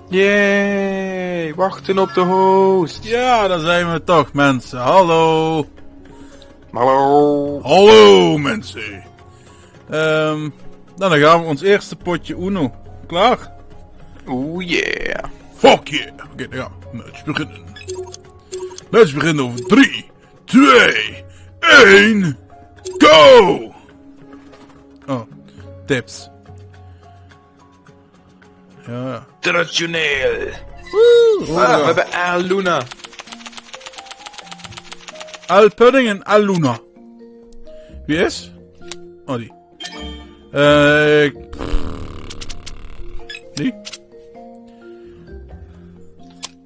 Yay, wachten op de host. Ja, daar zijn we toch, mensen. Hallo. Hallo. Hallo, mensen. Dan gaan we ons eerste potje Uno. Klaar? Oeh yeah. Fuck yeah. Oké, dan gaan we. Match beginnen. Match beginnen over 3, 2, 1, go! Oh, tips. Ja. Traditioneel. Woe! We hebben Al Luna. Al Pudding en Al Luna. Wie is? Oh, die. Die?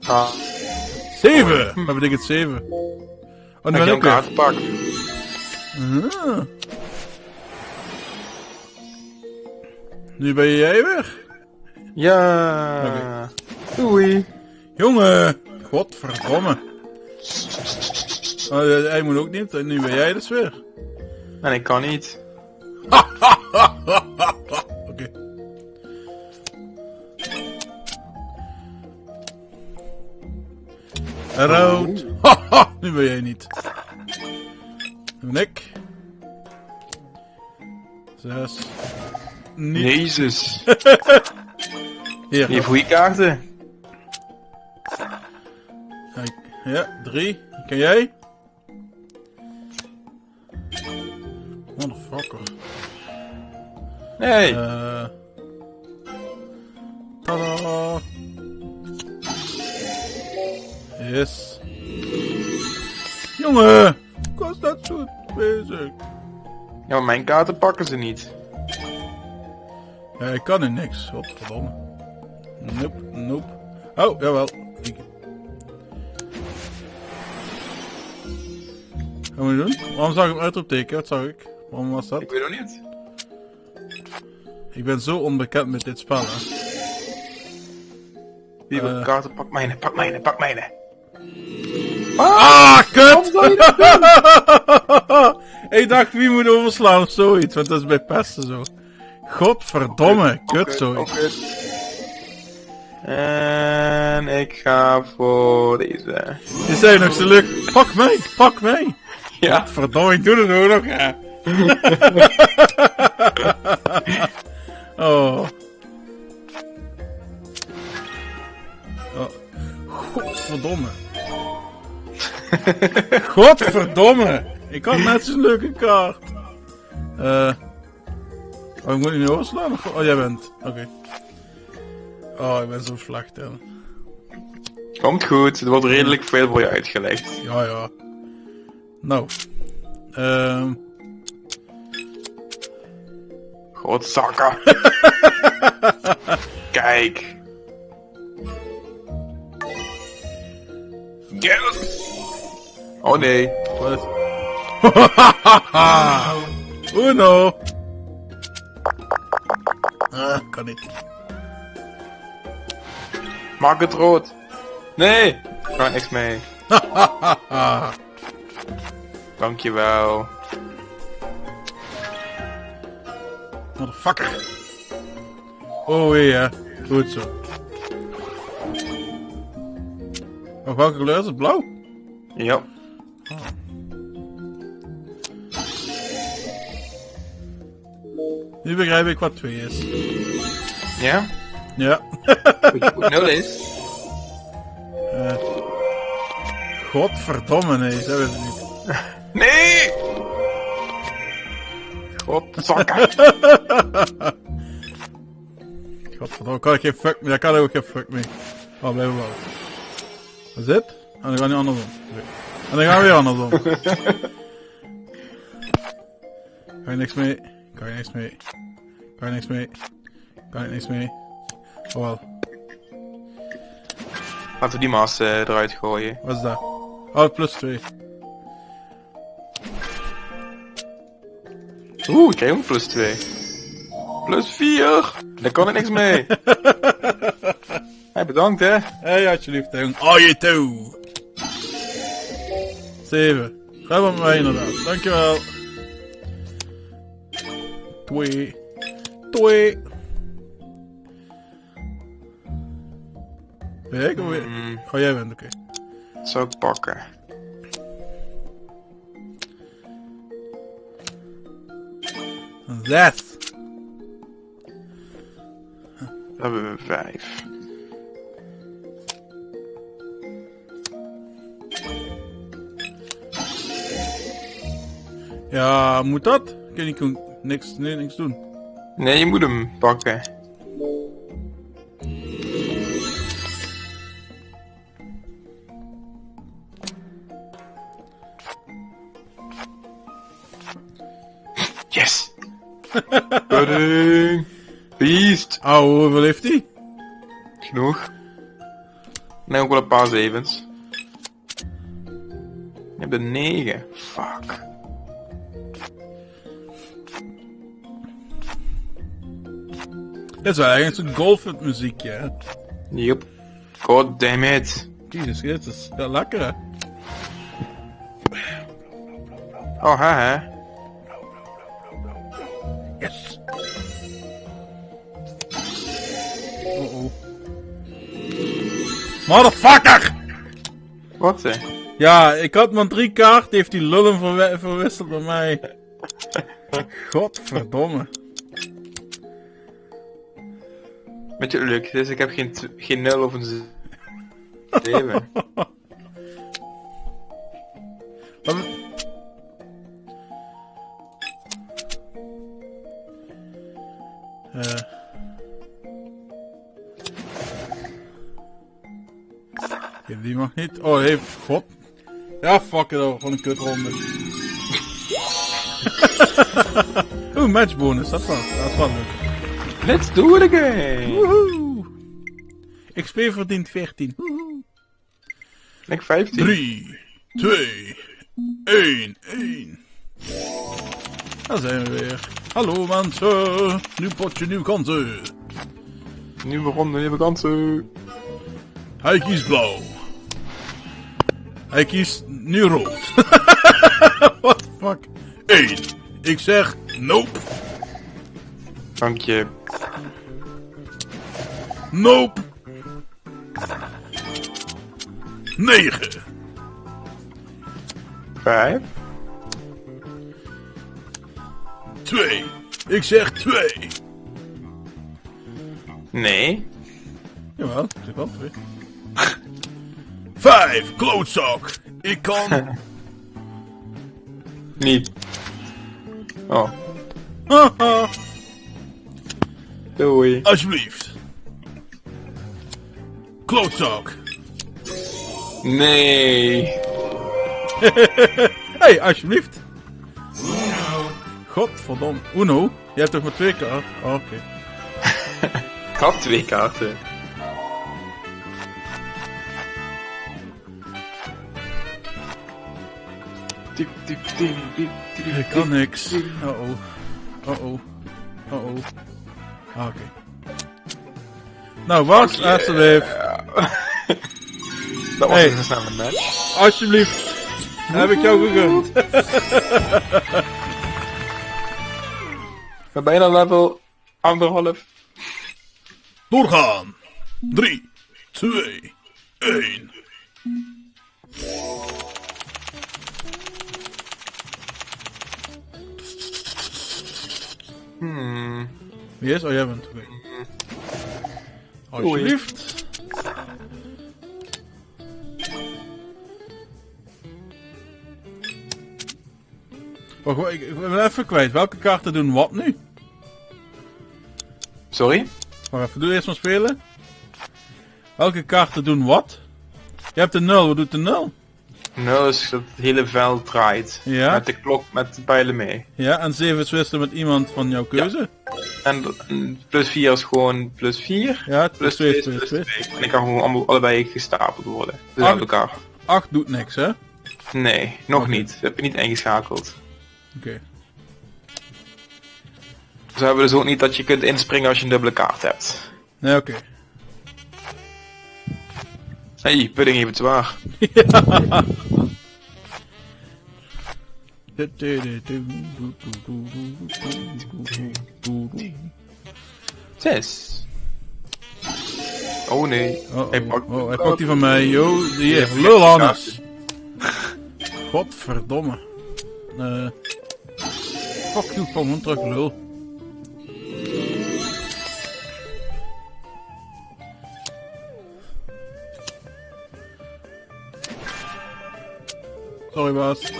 Ah. 7! Wat betekent 7? Oh, nu Heb je ben een ik weer. kaart gepakt? Ah. Nu ben jij weer? Ja. Doei. Jongen! Godverdomme. Oh, hij moet ook niet, en nu ben jij dus weer. En ik kan niet. Oké. Rood. Haha, nu ben jij niet. Nu ben ik. 6. Niet. Jezus. Hier. Hier goede kaarten. Kijk. Ja, 3. Ken jij? Motherfucker. Nee. Tada. Yes. Jongen, ik was net zo bezig. Ja, maar mijn kaarten pakken ze niet. Ja, ik kan er niks. Godverdomme. Nope, nope. Oh, jawel. Wat moet je doen? Waarom zag ik hem uitroepteken? Wat zag ik? Waarom was dat? Ik weet ook niet. Ik ben zo onbekend met dit spel, hè. Wie wil kaarten? Pak mijne, pak mijne, pak mijne. Ah, kut! Ik dacht, wie moet overslaan of zoiets, want dat is bij pesten zo. Godverdomme, kut zoiets. En ik ga voor deze. Je zei nog zo leuk, pak mij, pak mij. Ja. Godverdomme, ik doe het ook nog, ja. Oh. Oh. Godverdomme. Godverdomme. Ik had net zo'n leuke kaart. Oh, ik moet niet overslaan? Oh, jij bent. Oké. Oh, ik ben zo slecht, hè. Komt goed, er wordt redelijk veel voor je uitgelegd. Ja, ja. Nou. Godzakken. Kijk. Geld. Oh nee. Wat? Uno. Kan niet. Maak het rood. Nee. Ga niks mee. Dankjewel. Motherfucker. Oh ja, goed zo. Oh, welke kleur is het? Blauw? Ja. Nu begrijp ik wat 2 is. Ja? Ja. Nul is. Godverdomme, nee, dat weet ik niet. Nee! Godzakken. Godverdomme, kan ik geen fuck mee, daar kan ik ook geen fuck mee. Oh, blijven wel. Wat is dit? En dan gaan we andersom. Nee. En dan gaan we weer andersom. Kan je niks mee? Kan je niks mee? Kan je niks mee? Kan je niks mee? Oh wel. Laten we die maas eruit gooien. Wat is dat? Oh, plus 2. Oeh, ik krijg ook plus 2. Plus 4! Daar kan ik niks mee. Hey, bedankt hè. Hey, alsjeblieft, jongen. Oh, je toe. 7. Ga maar met mij inderdaad. Dankjewel. 2. 2. Ben ik of weer? Oh, jij bent, oké. Zou ik pakken. Zes. Dan hebben we 5. Ja, moet dat? Kan ik niks doen. Nee, je moet hem pakken. Yes! Pudding! Beest! Oh, hoeveel heeft hij? Genoeg. Nee, ook wel een paar zevens. Je hebt er 9. Fuck. Dit is wel eigenlijk zo'n golfmuziekje, hè? Yep. God damn it. Jezus Christus. Ja, lekker, hè? Oh, hè? Yes! Oh. Motherfucker! Wat, hè? Ja, ik had maar 3 kaarten, heeft die lullen verwisseld bij mij. Godverdomme. Beetje leuk, dus ik heb geen 0 of een 7. Die mag niet. Oh, hij heeft. God. Ja, fuck it al. Van een kutronde. Oeh, matchbonus. Dat is wel leuk. Let's do it again! Woehoe. XP verdient 14. Woehoe. Ik 15. 3, 2, 1, 1. Daar zijn we weer. Hallo mensen. Nieuw potje, nieuwe kansen. Nieuwe ronde, nieuwe kansen. Hij kiest blauw. Hij kiest nu rood. What the fuck? 1. Ik zeg nope. Dank je. Nope. 9. 5. 2. Ik zeg 2. Nee. Jawel, ik zeg wel 2. 5. Klootzak. Ik kan... Niet. Oh. Haha. Doei. Alsjeblieft. Klootzak. Nee. Hey, alsjeblieft. Godverdomme. Uno? Je hebt toch maar 2 kaarten? Oh, oké. Ik had 2 kaarten. Ik kan niks. Uh-oh. Uh-oh. Uh-oh. Ah, oké. Nou, wacht, alsjeblieft. Dat was Hey. een snelle match. Alsjeblieft. Heb ik jou gegund. Ik ben bijna level 1,5. Doorgaan. 3, 2, 1. Wie is? Oh, jij bent. Oké. Alsjeblieft. Wacht, ik ben even kwijt. Welke kaarten doen wat nu? Sorry? Wacht even, doe eerst maar spelen. Welke kaarten doen wat? Je hebt de 0, wat doet de 0? 0 is dat het hele veld draait. Ja. Met de klok, met de pijlen mee. Ja, en 7 is wisselen met iemand van jouw keuze. En plus 4 is gewoon plus 4. Ja, Plus 2 2 is is plus 2. 2. En ik kan gewoon allebei gestapeld worden. Dus Ach. uit elkaar. 8 doet niks, hè? Oké. Nee, nog Oké. niet. Dat heb je niet ingeschakeld. Zo hebben we dus ook niet dat je kunt inspringen als je een dubbele kaart hebt. Nee, oké. Hey, pudding heeft het zwaar. 6. Oh nee. Hij pakt die van mij. Yo, hier. Lul, Hannes. Godverdomme. Fuck you, kom gewoon terug, lul. Sorry, baas.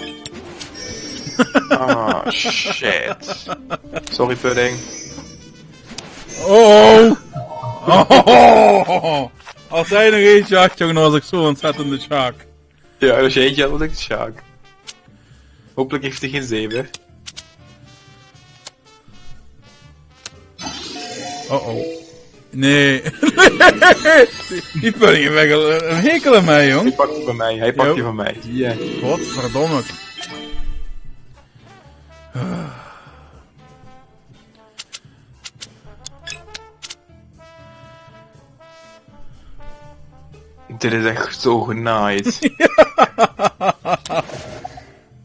Ah, shit. Sorry, Pudding. Oh! Oh! Als hij nog eentje had, jongen, dan was ik zo ontzettende shark. Ja, als je eentje had, was ik de Sjaak. Hopelijk heeft hij geen 7. Oh. Nee. Die pudding heeft echt een hekel aan mij, jong. Hij pakt die van mij, hij pakt die van mij. Ja. Godverdomme. Dit is echt zo genaaid.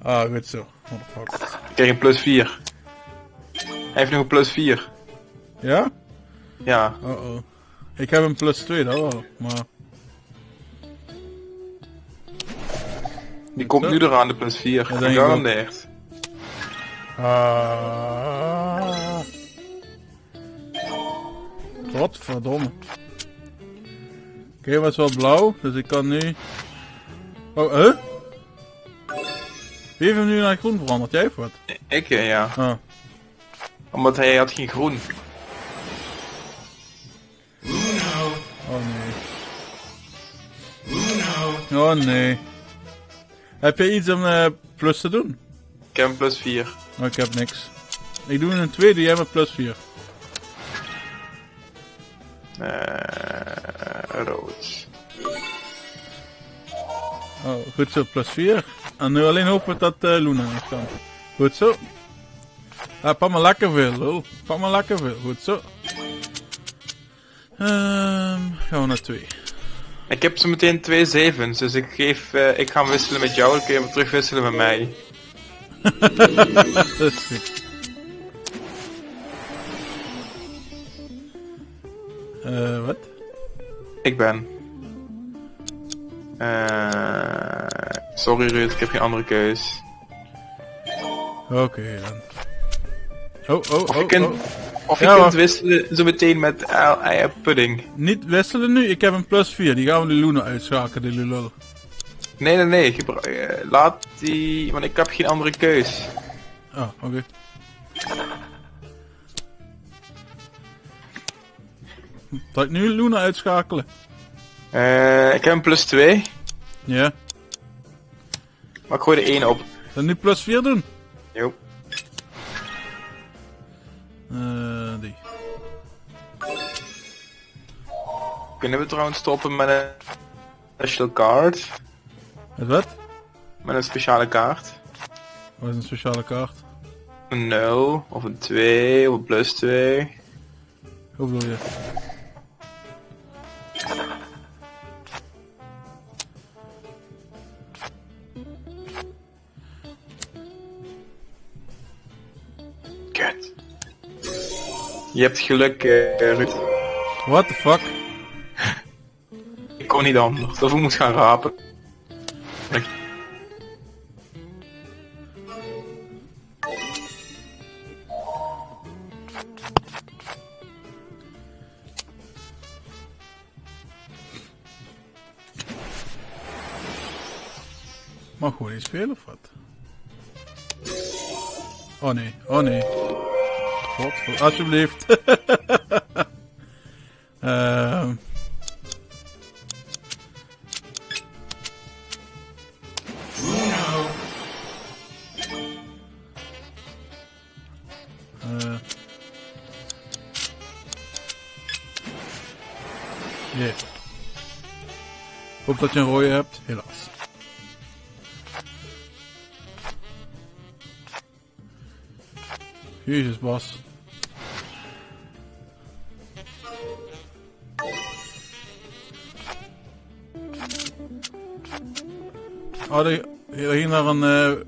Ah, goed zo. Motherfucker. Ik krijg een +4. Hij heeft nog een +4. Ja? Ja. Oh. Ik heb een +2, dat wel. Maar... Die komt nu eraan, de +4. denk ik Gegarandeerd. Godverdomme. Oké, was wel blauw, dus ik kan nu... Oh, huh? Wie heeft hem nu naar groen veranderd? Jij of wat? Ik, ja. Ah. Omdat hij had geen groen. Oh nee. Oh nee. Heb je iets om plus te doen? Ik heb een +4. Oh, ik heb niks. Ik doe een tweede, jij met +4. Rood. Oh, goed zo, +4. En nu alleen hopen dat Luna nog kan. Goed zo. Ah, pak maar lekker veel, lol. Pak maar lekker veel, goed zo. Gaan we naar 2. Ik heb zo meteen 2 7's, dus ik ga hem wisselen met jou, dan kun je hem terug wisselen met mij. Dat is goed. Wat? Ik ben. Sorry Ruud, ik heb geen andere keus. Oké dan. Of je kunt wacht. wisselen zo meteen met pudding. Niet wisselen nu, ik heb een +4. Die gaan we de Luna uitschakelen, die lul. Nee. Laat die... Want ik heb geen andere keus. Ah, oké. Zal ik nu Luna uitschakelen? Ik heb een +2. Ja. Maar ik gooi er 1 op. Dan nu +4 doen? Jo. Die. Kunnen we trouwens stoppen met een special card? Met wat? Met een speciale kaart? Wat is een speciale kaart? Een 0, of een 2, of een +2. Hoe bedoel je? Kut. Je hebt geluk, Ruud. What the fuck? Ik kon niet anders, of ik moest gaan rapen. Mag gewoon niet spelen of wat? Oh nee. Godver... Alsjeblieft. Yeah. Hoop dat je een rode hebt, helaas. Jezus, Bas. Oh, die ging naar een...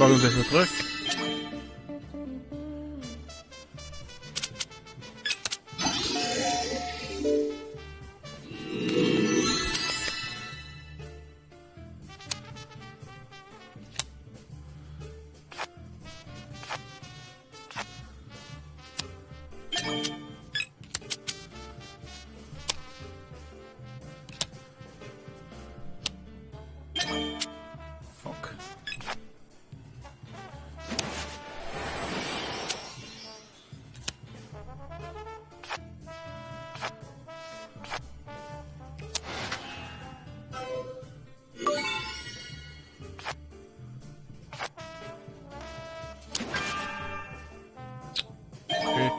pak hem even terug. Fuck. Oké.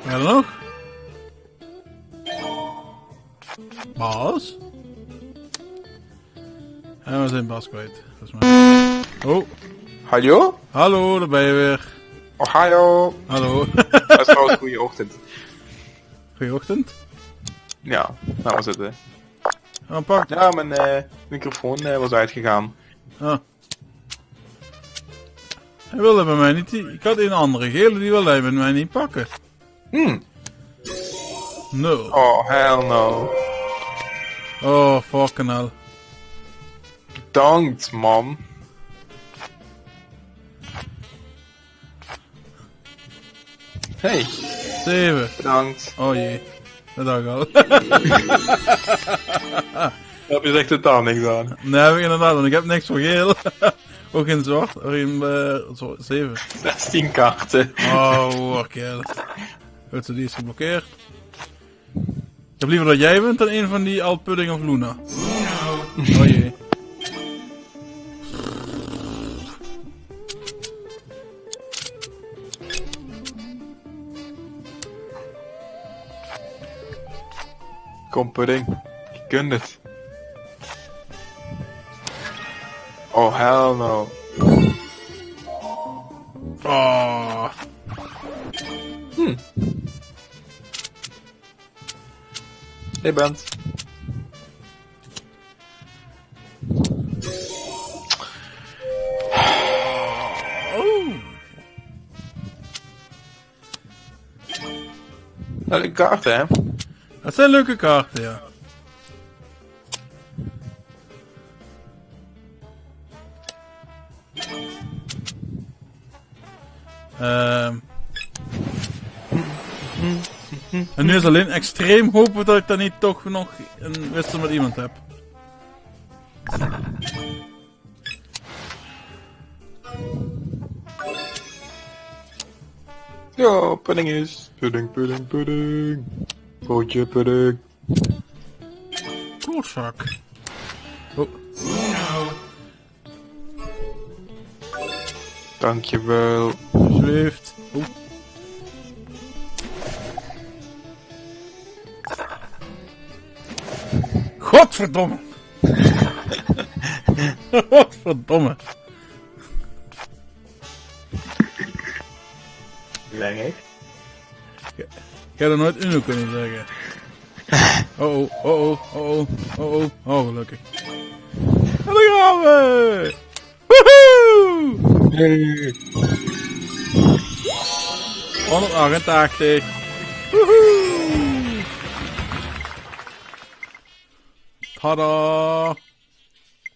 Ga er nog? Bas? En we zijn Bas kwijt, volgens mij. Oh, Hallo? hallo, daar ben je weer. Oh, hallo. Hallo. Dat is trouwens goeie ochtend. Goeieochtend. Ja, nou was het. Pak. Ja, mijn microfoon was uitgegaan. Ah. Hij wilde bij mij niet. Ik had een andere gele, die wilde hij bij mij niet pakken. No. Oh, hell no. Oh, fucking hell. Bedankt, man. Hey, 7. bedankt. Oh jee. Dat dacht ik al. Daar heb je echt totaal niks aan. Nee, heb ik inderdaad, want ik heb niks voor geel. Ook in zwart. Of in 7. 16 kaarten. Oh, oké. Goed, zo die is geblokkeerd. Ik heb liever dat jij bent dan een van die Al Pudding of Luna. Oh jee. Kom, pudding. Je kunt het. Oh, hell no. Oh. Je bent. Oh. Leuke kaarten, hè? Dat zijn leuke kaarten, ja. En nu is alleen extreem hopen dat ik dan niet toch nog een wissel met iemand heb. Ja, pudding is. Pudding, pudding, pudding. Broodje pudding. Klootzak. Oh. Dankjewel. Alsjeblieft. Oh. Godverdomme. Godverdomme. Lekker. Ik heb er nooit Uno kunnen zeggen. Oh oh, oh oh, oh oh, oh oh, gelukkig. En dan gaan we! Woehoe! Hey. 188. Woehoe! Tada!